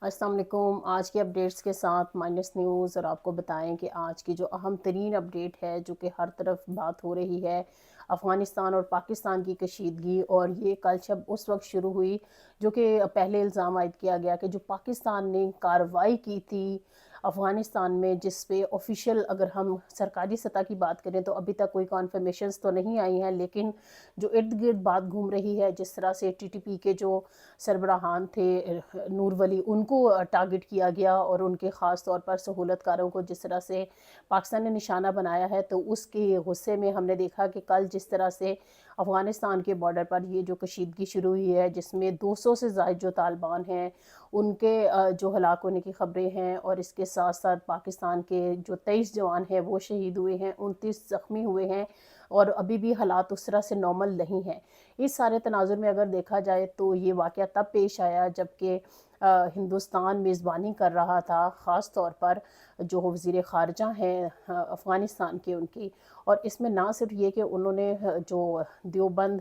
السلام علیکم۔ آج کی اپڈیٹس کے ساتھ مائنس نیوز، اور آپ کو بتائیں کہ آج کی جو اہم ترین اپڈیٹ ہے جو کہ ہر طرف بات ہو رہی ہے، افغانستان اور پاکستان کی کشیدگی۔ اور یہ کل شب اس وقت شروع ہوئی جو کہ پہلے الزام عائد کیا گیا کہ جو پاکستان نے کارروائی کی تھی افغانستان میں، جس پہ آفیشیل اگر ہم سرکاری سطح کی بات کریں تو ابھی تک کوئی کانفرمیشنز تو نہیں آئی ہیں، لیکن جو ارد گرد بات گھوم رہی ہے جس طرح سے ٹی ٹی پی کے جو سربراہان تھے نور ولی، ان کو ٹارگٹ کیا گیا اور ان کے خاص طور پر سہولت کاروں کو جس طرح سے پاکستان نے نشانہ بنایا ہے، تو اس کے غصے میں ہم نے دیکھا کہ کل جس طرح سے افغانستان کے بارڈر پر یہ جو کشیدگی شروع ہوئی ہے، جس میں 200 سے زائد جو طالبان ہیں ان کے جو ہلاک ہونے کی خبریں ہیں، اور اس کے ساتھ ساتھ پاکستان کے جو 23 جوان ہیں وہ شہید ہوئے ہیں، 29 زخمی ہوئے ہیں، اور ابھی بھی حالات اس طرح سے نارمل نہیں ہیں۔ اس سارے تناظر میں اگر دیکھا جائے تو یہ واقعہ تب پیش آیا جبکہ ہندوستان میزبانی کر رہا تھا، خاص طور پر جو وزیر خارجہ ہیں افغانستان کے، ان کی۔ اور اس میں نہ صرف یہ کہ انہوں نے جو دیوبند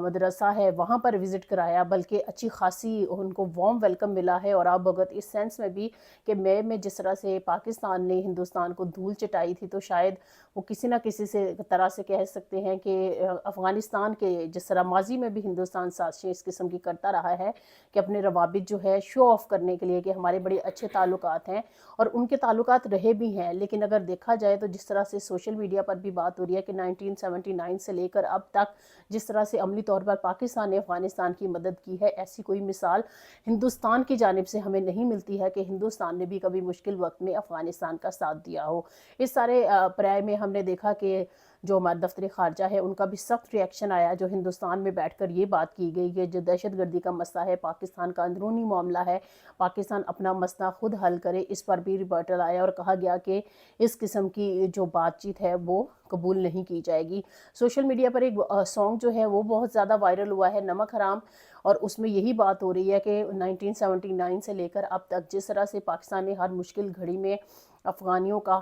مدرسہ ہے وہاں پر وزٹ کرایا، بلکہ اچھی خاصی ان کو وارم ویلکم ملا ہے۔ اور آپ بغت اس سینس میں بھی کہ میں جس طرح سے پاکستان نے ہندوستان کو دھول چٹائی تھی، تو شاید وہ کسی نہ کسی طرح سے کہہ سکتے ہیں کہ افغانستان کے جس طرح ماضی میں بھی ہندوستان سازشیں اس قسم کی کرتا رہا ہے کہ اپنے روابط جو ہے شو آف کرنے کے لیے کہ ہمارے بڑے اچھے تعلقات ہیں، اور ان کے تعلقات رہے بھی ہیں، لیکن اگر دیکھا جائے تو جس طرح سے سوشل میڈیا پر بھی بات ہو رہی ہے کہ 1979 سے لے کر اب تک جس طرح سے عملی طور پر پاکستان نے افغانستان کی مدد کی ہے، ایسی کوئی مثال ہندوستان کی جانب سے ہمیں نہیں ملتی ہے کہ ہندوستان نے بھی کبھی مشکل وقت میں افغانستان کا ساتھ دیا ہو۔ اس سارے پرائے میں ہم نے دیکھا کہ جو ہمارا دفتر خارجہ ہے ان کا بھی سخت ری ایکشن آیا، جو ہندوستان میں بیٹھ کر یہ بات کی گئی کہ جو دہشت گردی کا مسئلہ ہے پاکستان کا اندرونی معاملہ ہے، پاکستان اپنا مسئلہ خود حل کرے۔ اس پر بھی ریپورٹل آیا اور کہا گیا کہ اس قسم کی جو بات چیت ہے وہ قبول نہیں کی جائے گی۔ سوشل میڈیا پر ایک سانگ جو ہے وہ بہت زیادہ وائرل ہوا ہے، نمک حرام، اور اس میں یہی بات ہو رہی ہے کہ 1979 سے لے کر اب تک جس طرح سے پاکستان نے ہر مشکل گھڑی میں افغانیوں کا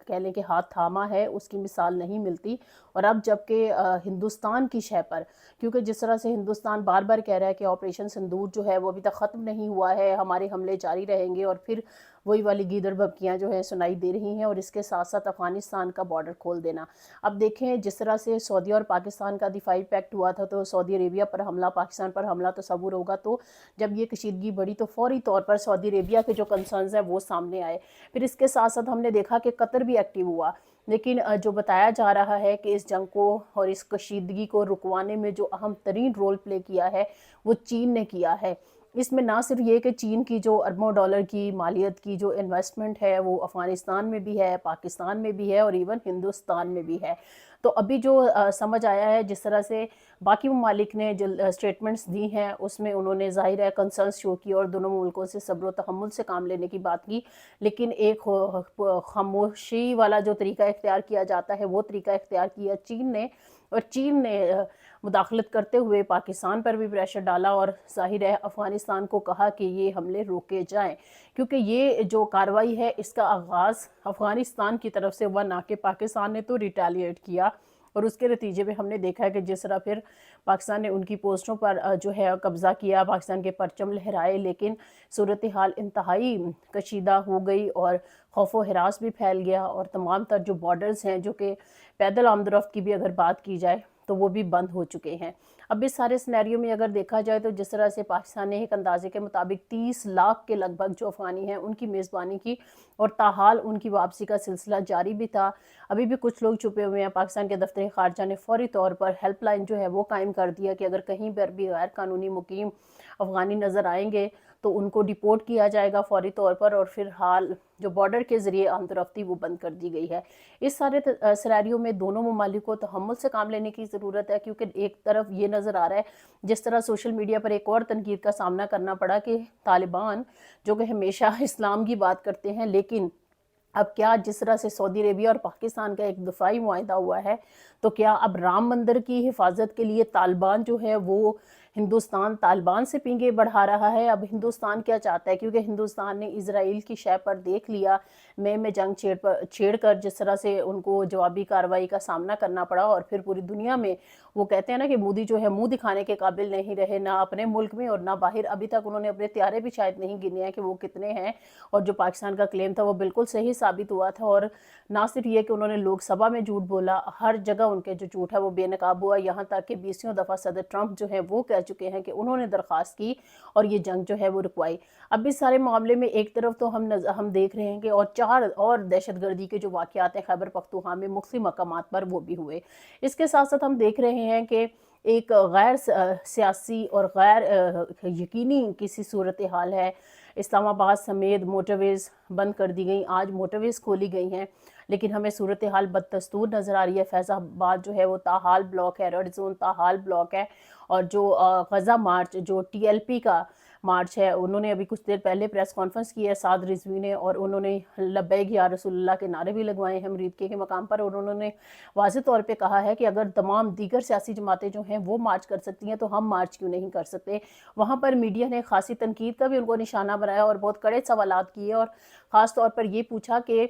کہہ لیں کہ ہاتھ تھاما ہے، اس کی مثال نہیں ملتی۔ اور اب جبکہ ہندوستان کی شہ پر، کیونکہ جس طرح سے ہندوستان بار بار کہہ رہا ہے کہ آپریشن سندور جو ہے وہ ابھی تک ختم نہیں ہوا ہے، ہمارے حملے جاری رہیں گے، اور پھر وہی والی گیدڑ بھبکیاں جو ہیں سنائی دے رہی ہیں، اور اس کے ساتھ ساتھ افغانستان کا بارڈر کھول دینا۔ اب دیکھیں جس طرح سے سعودی اور پاکستان کا دفاعی پیکٹ ہوا تھا، تو سعودی عربیہ پر حملہ، پاکستان پر حملہ تصور ہوگا، تو جب یہ کشیدگی بڑھی تو فوری طور پر سعودی عربیہ کے جو کنسرنز ہیں وہ سامنے آئے۔ پھر اس کے ساتھ ساتھ ہم نے دیکھا کہ قطر بھی ایکٹیو ہوا، لیکن جو بتایا جا رہا ہے کہ اس جنگ کو اور اس کشیدگی کو رکوانے میں جو اہم ترین رول پلے کیا ہے وہ چین نے کیا ہے۔ اس میں نہ صرف یہ کہ چین کی جو اربوں ڈالر کی مالیت کی جو انویسٹمنٹ ہے وہ افغانستان میں بھی ہے، پاکستان میں بھی ہے، اور ایون ہندوستان میں بھی ہے۔ تو ابھی جو سمجھ آیا ہے جس طرح سے باقی ممالک نے جو سٹیٹمنٹس دی ہیں اس میں انہوں نے ظاہر ہے کنسرنس شو کی اور دونوں ملکوں سے صبر و تحمل سے کام لینے کی بات کی، لیکن ایک خاموشی والا جو طریقہ اختیار کیا جاتا ہے وہ طریقہ اختیار کیا چین نے، اور چین نے مداخلت کرتے ہوئے پاکستان پر بھی پریشر ڈالا، اور ظاہر ہے افغانستان کو کہا کہ یہ حملے روکے جائیں، کیونکہ یہ جو کارروائی ہے اس کا آغاز افغانستان کی طرف سے ہوا، نہ کہ پاکستان نے تو ریٹیلیٹ کیا۔ اور اس کے نتیجے میں ہم نے دیکھا ہے کہ جس طرح پھر پاکستان نے ان کی پوسٹوں پر جو ہے قبضہ کیا، پاکستان کے پرچم لہرائے، لیکن صورتحال انتہائی کشیدہ ہو گئی اور خوف و ہراس بھی پھیل گیا، اور تمام تر جو بارڈرز ہیں جو کہ پیدل آمد و رفت کی بھی اگر بات کی جائے تو وہ بھی بند ہو چکے ہیں۔ اب اس سارے سینیریو میں اگر دیکھا جائے تو جس طرح سے پاکستان نے ایک اندازے کے مطابق 30 لاکھ کے لگ بھگ جو افغانی ہیں ان کی میزبانی کی، اور تاحال ان کی واپسی کا سلسلہ جاری بھی تھا۔ ابھی بھی کچھ لوگ چھپے ہوئے ہیں۔ پاکستان کے دفتر خارجہ نے فوری طور پر ہیلپ لائن جو ہے وہ قائم کر دیا کہ اگر کہیں پر بھی غیر قانونی مقیم افغانی نظر آئیں گے تو ان کو ڈیپورٹ کیا جائے گا فوری طور پر، اور پھر حال جو بارڈر کے ذریعے آمد و رفت تھی وہ بند کر دی گئی ہے۔ اس سارے سینیریو میں دونوں ممالک کو تحمل سے کام لینے کی ضرورت ہے، کیونکہ ایک طرف یہ نظر آ رہا ہے جس طرح سوشل میڈیا پر ایک اور تنقید کا سامنا کرنا پڑا کہ طالبان جو کہ ہمیشہ اسلام کی بات کرتے ہیں، لیکن اب کیا جس طرح سے سعودی عربیہ اور پاکستان کا ایک دفاعی معاہدہ ہوا ہے، تو کیا اب رام مندر کی حفاظت کے لیے طالبان جو ہے وہ ہندوستان طالبان سے پینگے بڑھا رہا ہے؟ اب ہندوستان کیا چاہتا ہے، کیونکہ ہندوستان نے اسرائیل کی شہ پر دیکھ لیا میں جنگ چھیڑ کر جس طرح سے ان کو جوابی کارروائی کا سامنا کرنا پڑا، اور پھر پوری دنیا میں وہ کہتے ہیں نا کہ مودی جو ہے منہ دکھانے کے قابل نہیں رہے، نہ اپنے ملک میں اور نہ باہر۔ ابھی تک انہوں نے اپنے طیارے بھی شاید نہیں گنے ہیں کہ وہ کتنے ہیں، اور جو پاکستان کا کلیم تھا وہ بالکل صحیح ثابت ہوا تھا۔ اور نہ صرف یہ کہ انہوں نے لوک سبھا میں جھوٹ بولا، ہر جگہ ان کے جو جھوٹ ہے وہ بے نقاب ہوا، یہاں تک کہ 20 دفعہ صدر ٹرمپ جو ہے وہ کہہ چکے ہیں کہ انہوں نے درخواست کی اور یہ جنگ جو ہے وہ رکوائی۔ اب اس سارے معاملے میں ایک طرف تو ہم دیکھ رہے ہیں کہ اور 4 اور دہشت گردی کے جو واقعات ہیں خیبر پختونخوا میں مختلف مقامات پر وہ بھی ہوئے۔ اس کے ساتھ ساتھ ہم دیکھ رہے ہیں کہ ایک غیر سیاسی اور غیر یقینی کسی صورتحال ہے۔ اسلام آباد سمیت موٹرویز بند کر دی گئیں، آج موٹرویز کھولی گئی ہیں، لیکن ہمیں صورتحال بدستور نظر آ رہی ہے۔ فیض آباد جو ہے وہ تاحال بلاک ہے، ریڈ زون تاحال بلاک ہے، اور جو غزہ مارچ جو ٹی ایل پی کا مارچ ہے، انہوں نے ابھی کچھ دیر پہلے پریس کانفرنس کی ہے سعد رضوی نے، اور انہوں نے لبیک یا رسول اللہ کے نعرے بھی لگوائے ہیں مریدکے کے مقام پر، اور انہوں نے واضح طور پہ کہا ہے کہ اگر تمام دیگر سیاسی جماعتیں جو ہیں وہ مارچ کر سکتی ہیں تو ہم مارچ کیوں نہیں کر سکتے۔ وہاں پر میڈیا نے خاصی تنقید کا بھی ان کو نشانہ بنایا اور بہت کڑے سوالات کیے، اور خاص طور پر یہ پوچھا کہ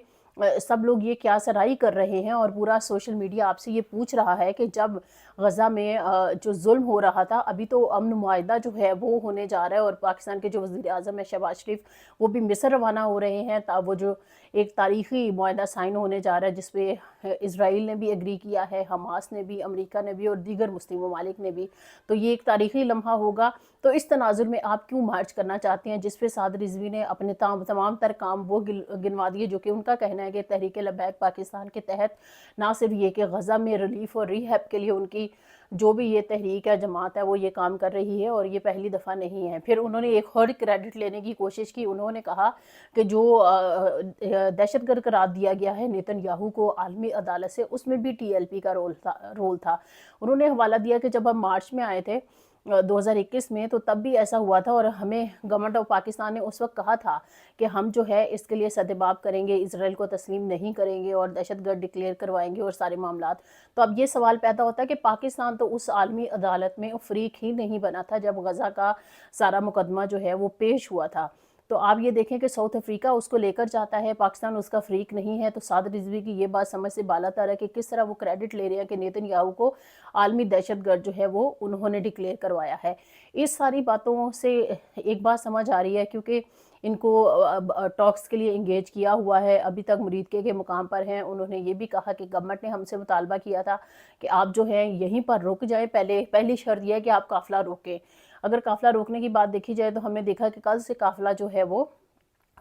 سب لوگ یہ کیا سرائی کر رہے ہیں، اور پورا سوشل میڈیا آپ سے یہ پوچھ رہا ہے کہ جب غزہ میں جو ظلم ہو رہا تھا، ابھی تو امن معاہدہ جو ہے وہ ہونے جا رہا ہے، اور پاکستان کے جو وزیر اعظم ہے شہباز شریف وہ بھی مصر روانہ ہو رہے ہیں، وہ جو ایک تاریخی معاہدہ سائن ہونے جا رہا ہے جس پہ اسرائیل نے بھی ایگری کیا ہے، حماس نے بھی، امریکہ نے بھی، اور دیگر مسلم ممالک نے بھی۔ تو یہ ایک تاریخی لمحہ ہوگا۔ تو اس تناظر میں آپ کیوں مارچ کرنا چاہتے ہیں، جس پہ سعد رضوی نے اپنے تمام تر کام وہ گنوا دیے جو کہ ان کا کہنا ہے کہ تحریک لبیک پاکستان کے تحت نہ صرف یہ کہ غزہ میں ریلیف اور ریہیب کے لیے ان کی جو بھی یہ تحریک ہے، جماعت ہے، وہ یہ کام کر رہی ہے، اور یہ پہلی دفعہ نہیں ہے۔ پھر انہوں نے ایک اور کریڈٹ لینے کی کوشش کی، انہوں نے کہا کہ جو دہشت گرد قرار دیا گیا ہے نیتن یاہو کو عالمی عدالت سے، اس میں بھی ٹی ایل پی کا رول تھا۔ انہوں نے حوالہ دیا کہ جب ہم مارچ میں آئے تھے 2021 میں، تو تب بھی ایسا ہوا تھا، اور ہمیں گورنمنٹ آف پاکستان نے اس وقت کہا تھا کہ ہم جو ہے اس کے لیے سدباب کریں گے، اسرائیل کو تسلیم نہیں کریں گے اور دہشت گرد ڈکلیئر کروائیں گے اور سارے معاملات۔ تو اب یہ سوال پیدا ہوتا ہے کہ پاکستان تو اس عالمی عدالت میں فریق ہی نہیں بنا تھا جب غزہ کا سارا مقدمہ جو ہے وہ پیش ہوا تھا۔ تو آپ یہ دیکھیں کہ ساؤتھ افریقہ اس کو لے کر جاتا ہے، پاکستان اس کا فریق نہیں ہے۔ تو سعد رضوی کی یہ بات سمجھ سے بالاتر ہے کہ کس طرح وہ کریڈٹ لے رہے ہیں کہ نیتن یاہو کو عالمی دہشت گرد جو ہے وہ انہوں نے ڈکلیئر کروایا ہے۔ اس ساری باتوں سے ایک بات سمجھ آ رہی ہے، کیونکہ ان کو ٹاکس کے لیے انگیج کیا ہوا ہے، ابھی تک مریدکے کے مقام پر ہیں۔ انہوں نے یہ بھی کہا کہ گورنمنٹ نے ہم سے مطالبہ کیا تھا کہ آپ جو ہیں یہیں پر رک جائیں، پہلی شرط یہ ہے کہ آپ قافلہ روکیں۔ اگر قافلہ روکنے کی بات دیکھی جائے تو ہم نے دیکھا کہ کل سے قافلہ جو ہے وہ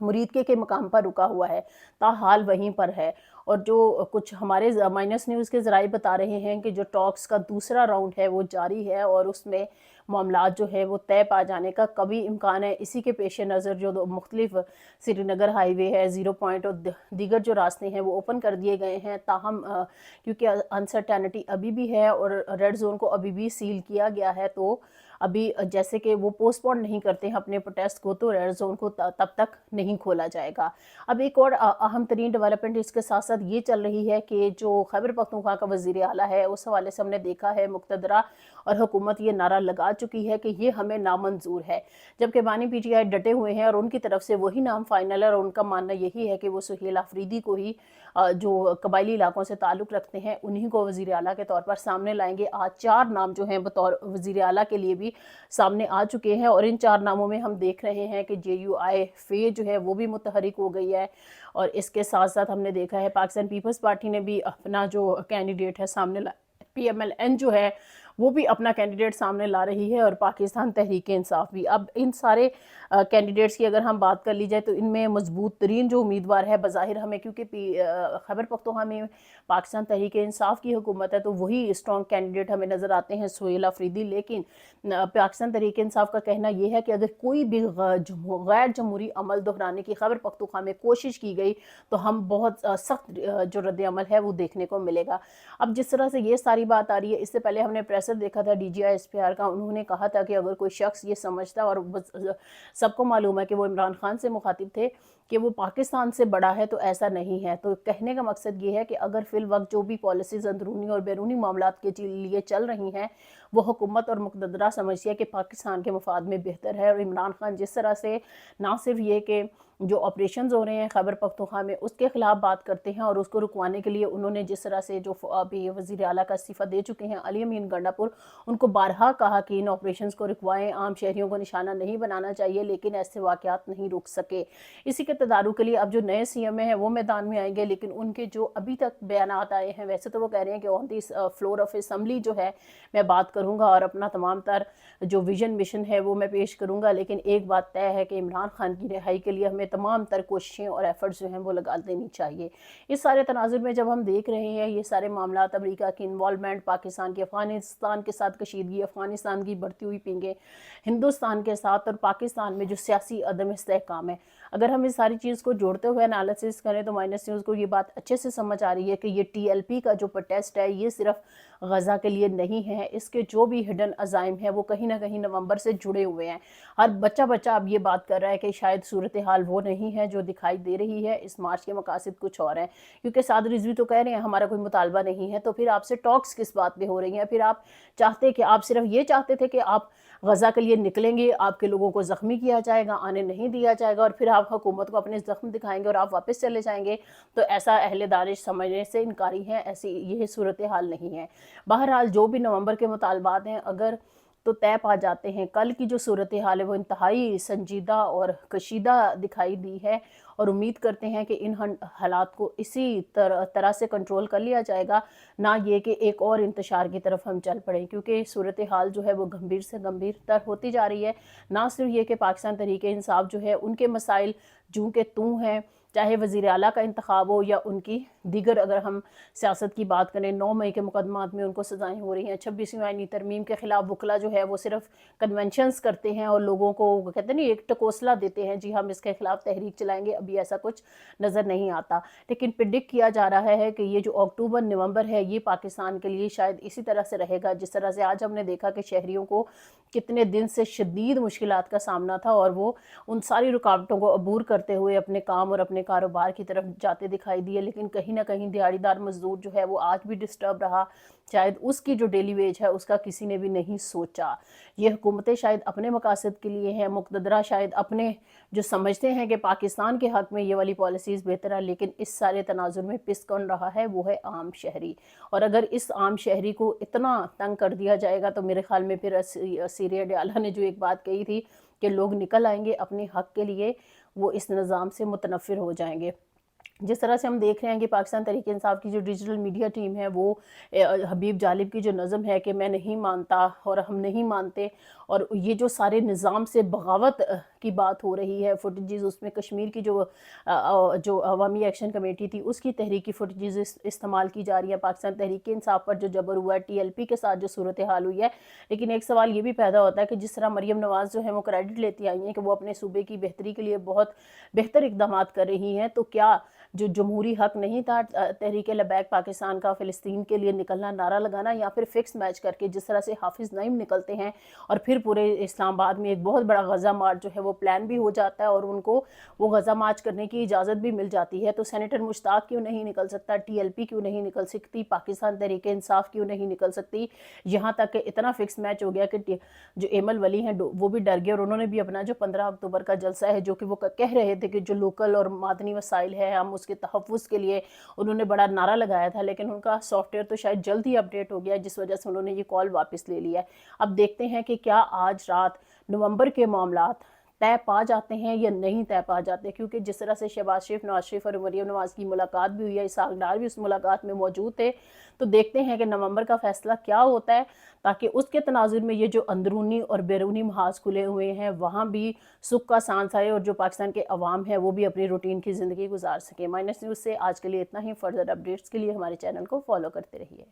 مریدکے کے مقام پر رکا ہوا ہے، تاحال وہیں پر ہے۔ اور جو کچھ ہمارے مائنس نیوز کے ذرائع بتا رہے ہیں کہ جو ٹاکس کا دوسرا راؤنڈ ہے وہ جاری ہے، اور اس میں معاملات جو ہے وہ طے پا جانے کا کبھی امکان ہے۔ اسی کے پیش نظر جو مختلف سری نگر ہائی وے ہے، 0 پوائنٹ اور دیگر جو راستے ہیں وہ اوپن کر دیے گئے ہیں، تاہم کیونکہ انسرٹینٹی ابھی بھی ہے اور ریڈ زون کو ابھی بھی سیل کیا گیا ہے، تو ابھی جیسے کہ وہ پوسٹ پون نہیں کرتے ہیں اپنے پروٹیسٹ کو، تو ریڈ زون کو تب تک نہیں کھولا جائے گا۔ اب ایک اور اہم ترین ڈیولپمنٹ اس کے ساتھ ساتھ یہ چل رہی ہے کہ جو خیبر پختونخوا کا وزیر اعلیٰ ہے، اس حوالے سے ہم نے دیکھا ہے مقتدرہ اور حکومت یہ نعرہ لگا چکی ہے کہ یہ ہمیں نامنظور ہے، جبکہ بانی پی ٹی آئی ڈٹے ہوئے ہیں اور ان کی طرف سے وہی نام فائنل ہے، اور ان کا ماننا یہی ہے کہ وہ سہیل آفریدی کو ہی جو قبائلی علاقوں سے تعلق رکھتے ہیں انہی کو وزیر اعلیٰ کے طور پر سامنے لائیں گے۔ آج 4 نام جو ہیں بطور وزیر اعلیٰ کے لیے بھی سامنے آ چکے ہیں، اور ان 4 ناموں میں ہم دیکھ رہے ہیں کہ JUI جو ہے وہ بھی متحرک ہو گئی ہے، اور اس کے ساتھ ساتھ ہم نے دیکھا ہے پاکستان پیپلز پارٹی نے بھی اپنا جو کینڈیڈیٹ ہے سامنے PMLN جو ہے وہ بھی اپنا کینڈیڈیٹ سامنے لا رہی ہے، اور پاکستان تحریک انصاف بھی۔ اب ان سارے کینڈیڈیٹس کی اگر ہم بات کر لی جائے تو ان میں مضبوط ترین جو امیدوار ہے بظاہر ہمیں، کیونکہ خیبر پختونخوا میں پاکستان تحریک انصاف کی حکومت ہے، تو وہی اسٹرانگ کینڈیڈیٹ ہمیں نظر آتے ہیں سہیل آفریدی، لیکن پاکستان تحریک انصاف کا کہنا یہ ہے کہ اگر کوئی بھی غیر جمہوری عمل دہرانے کی خیبر پختونخوا میں کوشش کی گئی تو ہم بہت سخت جو رد عمل ہے وہ دیکھنے کو ملے گا۔ اب جس طرح سے یہ ساری بات آ رہی ہے، اس سے پہلے ہم نے پریسر دیکھا تھا DGI SPR کا، انہوں نے کہا تھا کہ اگر کوئی شخص یہ سمجھتا، اور سب کو معلوم ہے کہ وہ عمران خان سے مخاطب تھے، کہ وہ پاکستان سے بڑا ہے، تو ایسا نہیں ہے۔ تو کہنے کا مقصد یہ ہے کہ اگر فی الوقت جو بھی پالیسیز اندرونی اور بیرونی معاملات کے لیے چل رہی ہیں وہ حکومت اور مقتدرہ سمجھتی ہے کہ پاکستان کے مفاد میں بہتر ہے، اور عمران خان جس طرح سے نہ صرف یہ کہ جو آپریشنز ہو رہے ہیں خیبر پختونخوا میں اس کے خلاف بات کرتے ہیں، اور اس کو رکوانے کے لیے انہوں نے جس طرح سے جو ابھی وزیر اعلیٰ کا استعفیٰ دے چکے ہیں علی امین گنڈاپور، ان کو بارہا کہا کہ ان آپریشنز کو رکوائیں، عام شہریوں کو نشانہ نہیں بنانا چاہیے، لیکن ایسے واقعات نہیں رک سکے۔ اسی کے تدارک کے لیے اب جو نئے سی ایم ہیں وہ میدان میں آئیں گے، لیکن ان کے جو ابھی تک بیانات آئے ہیں، ویسے تو وہ کہہ رہے ہیں کہ آن دی فلور آف اسمبلی جو ہے میں بات کروں گا اور اپنا تمام تر جو ویژن مشن ہے وہ میں پیش کروں گا، لیکن ایک بات طے ہے کہ عمران خان کی رہائی کے لیے ہمیں تمام تر کوششیں اور ایفرٹس جو ہیں وہ لگا دینی چاہیے۔ اس سارے تناظر میں جب ہم دیکھ رہے ہیں یہ سارے معاملات، امریکہ کی انوالومنٹ، پاکستان کی افغانستان کے ساتھ کشیدگی، افغانستان کی بڑھتی ہوئی پینگیں ہندوستان کے ساتھ، اور پاکستان میں جو سیاسی عدم استحکام ہے، اگر ہم اس ساری چیز کو جوڑتے ہوئے انالیسس کریں تو مائنس نیوز کو یہ بات اچھے سے سمجھ آ رہی ہے کہ یہ ٹی ایل پی کا جو پروٹیسٹ ہے یہ صرف غزہ کے لیے نہیں ہے، اس کے جو بھی ہڈن عزائم ہیں وہ کہیں نہ کہیں نومبر سے جڑے ہوئے ہیں۔ ہر بچہ اب یہ بات کر رہا ہے کہ شاید صورتحال وہ نہیں ہے جو دکھائی دے رہی ہے، اس مارچ کے مقاصد کچھ اور ہیں، کیونکہ سعد رضوی تو کہہ رہے ہیں ہمارا کوئی مطالبہ نہیں ہے، تو پھر آپ سے ٹاکس کس بات پہ ہو رہی ہیں؟ پھر آپ چاہتے کہ آپ صرف یہ چاہتے تھے کہ آپ غزہ کے لیے نکلیں گے، آپ کے لوگوں کو زخمی کیا جائے گا، آنے نہیں دیا جائے گا، اور پھر آپ حکومت کو اپنے زخم دکھائیں گے اور آپ واپس چلے جائیں گے، تو ایسا اہل دانش سمجھنے سے انکاری ہیں، ایسی یہ صورتحال نہیں ہے۔ بہرحال جو بھی نومبر کے مطالبات ہیں اگر تو طے پا جاتے ہیں، کل کی جو صورتحال ہے وہ انتہائی سنجیدہ اور کشیدہ دکھائی دی ہے، اور امید کرتے ہیں کہ ان حالات کو اسی طرح سے کنٹرول کر لیا جائے گا، نہ یہ کہ ایک اور انتشار کی طرف ہم چل پڑیں، کیونکہ صورتحال جو ہے وہ گمبھیر سے گمبھیر تر ہوتی جا رہی ہے۔ نہ صرف یہ کہ پاکستان تحریک انصاف جو ہے ان کے مسائل جوں کے توں ہیں، چاہے وزیر اعلیٰ کا انتخاب ہو یا ان کی دیگر، اگر ہم سیاست کی بات کریں 9 مئی کے مقدمات میں ان کو سزائیں ہو رہی ہیں، 26ویں آئینی ترمیم کے خلاف وکلا جو ہے وہ صرف کنونشنز کرتے ہیں اور لوگوں کو کہتے ہیں نہیں ایک ٹکوسلا دیتے ہیں، جی ہم اس کے خلاف تحریک چلائیں گے، ابھی ایسا کچھ نظر نہیں آتا، لیکن پریڈکٹ کیا جا رہا ہے کہ یہ جو اکتوبر نومبر ہے یہ پاکستان کے لیے شاید اسی طرح سے رہے گا جس طرح سے آج ہم نے دیکھا کہ شہریوں کو کتنے دن سے شدید مشکلات کا سامنا تھا، اور وہ ان ساری رکاوٹوں کو عبور کرتے ہوئے اپنے کام اور اپنے کاروبار کی طرف جاتے دکھائی دیے، لیکن کہیں نہ کہیں دیہڑی دار مزدور جو ہے وہ آج بھی ڈسٹرب رہا، شاید اس کی جو ڈیلی ویج ہے اس کا کسی نے بھی نہیں سوچا۔ یہ حکومتیں شاید اپنے مقاصد کے لیے ہیں، مقتدرہ شاید اپنے جو سمجھتے ہیں کہ پاکستان کے حق میں یہ والی پالیسیز بہتر ہے، لیکن اس سارے تناظر میں پس کون رہا ہے وہ ہے عام شہری، اور اگر اس عام شہری کو اتنا تنگ کر دیا جائے گا تو میرے خیال میں پھر اسیریا ڈیالہ نے جو ایک بات کہی تھی کہ لوگ نکل آئیں گے اپنے حق کے لیے، وہ اس نظام سے متنفر ہو جائیں گے۔ جس طرح سے ہم دیکھ رہے ہیں کہ پاکستان تحریک انصاف کی جو ڈیجیٹل میڈیا ٹیم ہے وہ حبیب جالب کی جو نظم ہے کہ میں نہیں مانتا اور ہم نہیں مانتے، اور یہ جو سارے نظام سے بغاوت کی بات ہو رہی ہے، فوٹیجز اس میں کشمیر کی جو عوامی ایکشن کمیٹی تھی اس کی تحریکی فوٹیجز استعمال کی جا رہی ہے، پاکستان تحریک انصاف پر جو جبر ہوا ہے، ٹی ایل پی کے ساتھ جو صورتحال ہوئی ہے، لیکن ایک سوال یہ بھی پیدا ہوتا ہے کہ جس طرح مریم نواز جو ہے وہ کریڈٹ لیتی آئی ہیں کہ وہ اپنے صوبے کی بہتری کے لیے بہت بہتر اقدامات کر رہی ہیں، تو کیا جو جمہوری حق نہیں تھا تحریک لبیک پاکستان کا فلسطین کے لیے نکلنا، نعرہ لگانا، یا پھر فکس میچ کر کے جس طرح سے حافظ نعیم نکلتے ہیں اور پھر پورے اسلام آباد میں ایک بہت بڑا غزہ مارچ جو ہے وہ پلان بھی ہو جاتا ہے اور ان کو وہ غزہ مارچ کرنے کی اجازت بھی مل جاتی ہے، تو سینیٹر مشتاق کیوں نہیں نکل سکتا، ٹی ایل پی کیوں نہیں نکل سکتی، پاکستان تحریک انصاف کیوں نہیں نکل سکتی؟ یہاں تک کہ اتنا فکس میچ ہو گیا کہ جو ایمل ولی ہیں وہ بھی ڈر گئے، اور انہوں نے بھی اپنا جو 15 اکتوبر کا جلسہ ہے جو کہ وہ کہہ رہے تھے کہ جو لوکل اور معدنی وسائل ہے ہم اس کے تحفظ کے لیے انہوں نے بڑا نعرہ لگایا تھا، لیکن ان کا سافٹ ویئر تو شاید جلد ہی اپڈیٹ ہو گیا جس وجہ سے انہوں نے یہ کال واپس لے لیا ہے۔ اب دیکھتے ہیں کہ کیا آج رات نومبر کے معاملات طے پا جاتے ہیں یا نہیں طے پا جاتے، کیونکہ جس طرح سے شہباز شریف، نواز شریف اور مریم نواز کی ملاقات بھی ہوئی ہے، اسحاق ڈار بھی اس ملاقات میں موجود تھے، تو دیکھتے ہیں کہ نومبر کا فیصلہ کیا ہوتا ہے، تاکہ اس کے تناظر میں یہ جو اندرونی اور بیرونی محاذ کھلے ہوئے ہیں وہاں بھی سکھ کا سانس آئے اور جو پاکستان کے عوام ہے وہ بھی اپنی روٹین کی زندگی گزار سکے۔ مائنس نیوز سے آج کے لیے اتنا ہی، فردر اپڈیٹس کے لیے ہمارے چینل کو فالو کرتے رہیے۔